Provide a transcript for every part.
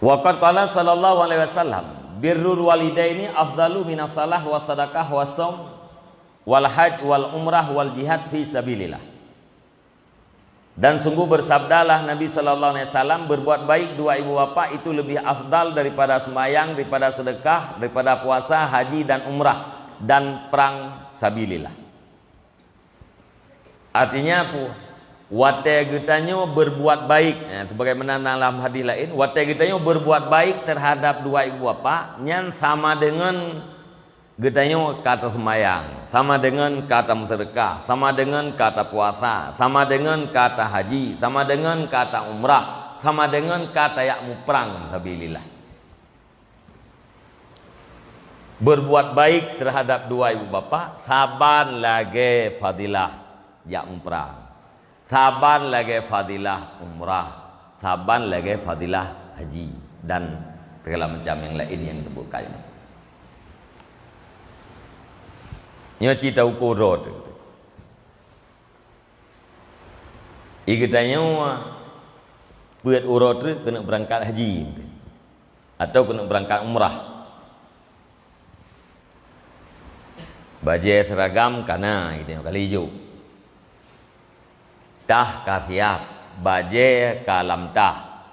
Wa qad qala sallallahu alaihi wasallam, birrul walidaini afdalu minas salah wa sadaqah wa shaum wal hajj wal umrah wal jihad fi sabilillah. Dan sungguh bersabdalah Nabi sallallahu alaihi wasallam, berbuat baik dua ibu bapa itu lebih afdal daripada sembahyang, daripada sedekah, daripada puasa, haji dan umrah dan perang sabilillah. Artinya apa? Wate getanyo berbuat baik, sebagaimana dalam hadis lain, wate getanyo berbuat baik terhadap dua ibu bapa nyan sama dengan getanyo kata sembahyang, sama dengan kata sedekah, sama dengan kata puasa, sama dengan kata haji, sama dengan kata umrah, sama dengan kata yakmu perang sabilillah. Berbuat baik terhadap dua ibu bapa saban lagi fadilah yakmu perang, saban lagi fadilah umrah, saban lagi fadilah haji dan segala macam yang lain yang disebutkan. Nyo cerita ukur road. Ikatanya buat urut tu kena berangkat haji atau kena berangkat umrah. Baju seragam kana gitu kali hijau. Tah kafiat, baju kalam tah.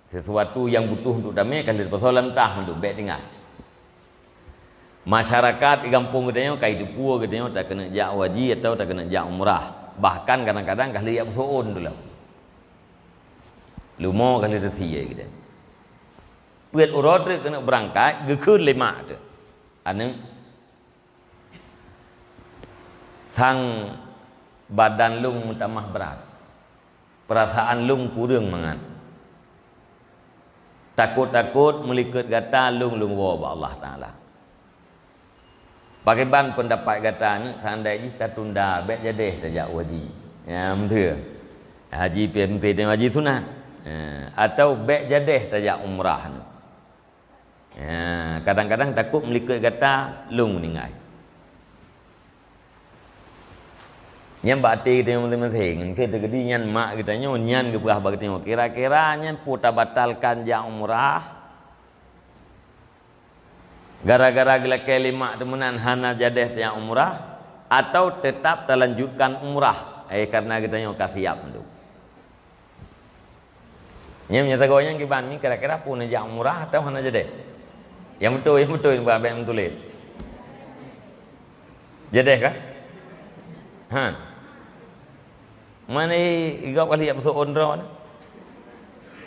Sesuatu yang butuh untuk damai kalau persoalan tah untuk baik tinggal. Masyarakat di kampung katanya kai tu pua katanya tak kena jak haji atau tak kena jak umrah. Bahkan kadang-kadang kali yang soon dulu. Lumo kali resiya gitu. Buat urut tu kena berangkat gekun lima tu. Anu sang badan lung mutamah berat. Perasaan lung kurang mangan. Takut-takut melikat kata lung wa Allah Taala. Bagaimana pendapat kata ni seandainya kita tunda baik jadi saja haji. Ya betul. Haji PMP dan haji sunat. Atau baik jadi saja umrah. Ya, kadang-kadang takut melikat kata lung meninggal. Yang bakti kita yang penting-penting. Kita kedi nyan mak kita nyan ke berah bagi tengok. Kira-kira nyan putar batalkan jak umrah. Gara-gara gila kelimat temenan hana jadeh yang umrah atau tetap terlanjutkan umrah karena kita nyo kafiap tu. Nya menyata goyang kiban ni kira-kira pun jak umrah atau hana jadeh. Yang betul buat abang tulis. Jadeh kah? Ha. Mana igau kali ya masuk ondro ni.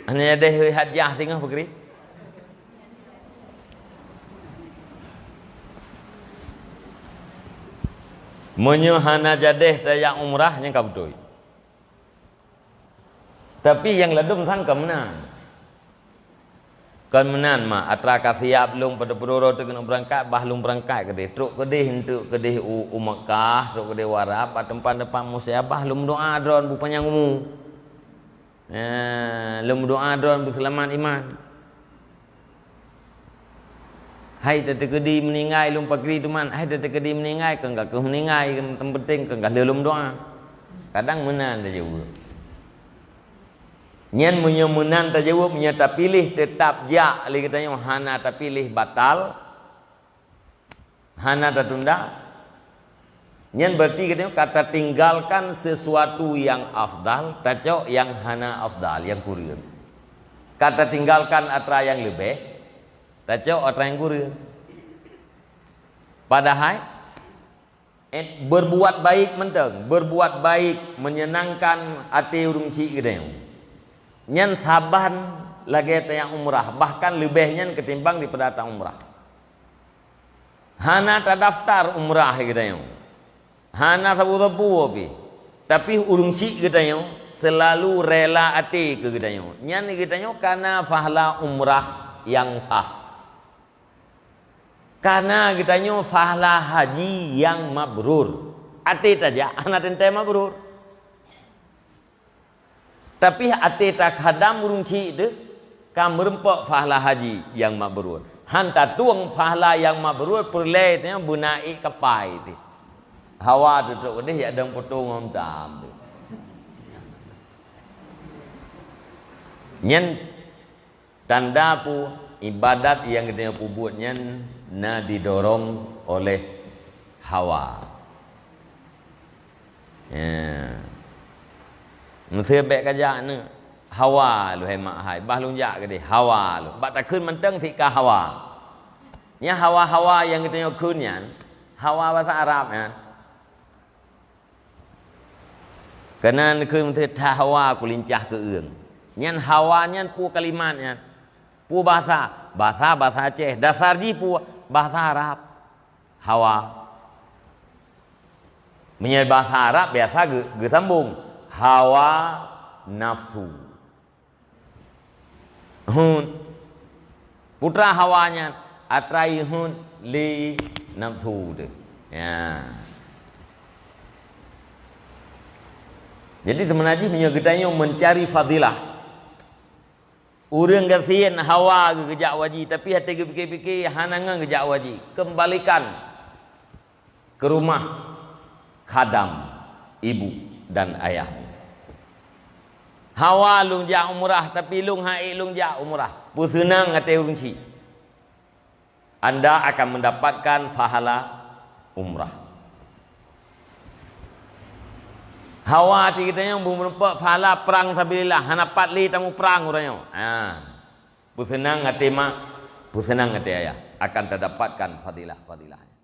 Hanya jadeh hajah tengah pekri. Menyuhana jadeh tayak umrah yang kau betul. Tapi yang ledum sang kemenan. Kemenan mah atra kasiap lung pada peroro tu kena berangkat bah lung berangkat ke dia. Truk ke dia untuk ke dia Mekah, truk ke dia warap tempat-tempat musyaabah lum doa dron bu panjang umur. Lum doa dron bu selamat iman. Hai tetekedi meninggal lum pagri tu man. Hai tetekedi meninggal ke enggak ke meninggal yang penting ke enggak lelum doa. Kadang menan tak jawab. Nyan menan tak jawab nya tak pilih tetap jak li katanya hana tak pilih batal. Hana tak tunda. Nyan berarti katanya kata tinggalkan sesuatu yang afdal, tacok yang hana afdal, yang kurang. Kata tinggalkan atra yang lebih tacok orang yang kurang. Padahal berbuat baik menteng, berbuat baik menyenangkan hati urung cik gedeng. Nyan saban lagi tayang umrah, bahkan lebihnya ketimbang daripada tayang umrah. Hana tak daftar umrah gedeng. Hana sabu-sabu api. Tapi urung cik gedeng selalu rela hati ke gedeng. Nyan gedeng karena fahla umrah yang sah. Karena kita nyo fahla haji yang mabrur. Ati saja anak tente mabrur. Tapi ati tak hadam urung ci itu kam merempok fahla haji yang mabrur. Hanta tuang fahla yang mabrur perle tanya bunai kapai itu. Hawa tutuk dia ada potong om tam. Tanda pu ibadat yang kita buatnya na didorong oleh hawa. Ya. Mesti baik kajak ni hawa lu hai mak hai bah lung jak ke dia hawa lu. Bak tak kun menteng tika hawa. Nya hawa-hawa yang kita kun nya hawa bahasa Arab ya. Kerana kun mesti hawa ku lincah ke eung. Nyan hawa nyan pu kalimatnya. Pu bahasa Aceh, dasar ji pu bahasa Arab. Hawa. Menjadi bahasa Arab biasa gesambung hawa nafsu. Putra hawanya atraihun li nafsu tu. Ya. Jadi teman haji menyegedanya mencari fadilah. Urang gasian hawa ke kejak waji, tapi hati fikir-fikir hanangan kejak waji. Kembalikan ke rumah khadam ibu dan ayah. Hawa lung jak umrah, tapi lung hai lung jak umrah. Pusenang hati urang ci. Anda akan mendapatkan pahala umrah. Hawa ti kita yang berempat pahala perang sabilillah, hanapat li tamu perang urangnya. Pusenang hati mak, pusenang hati ayah akan terdapatkan fadilah-fadilahnya.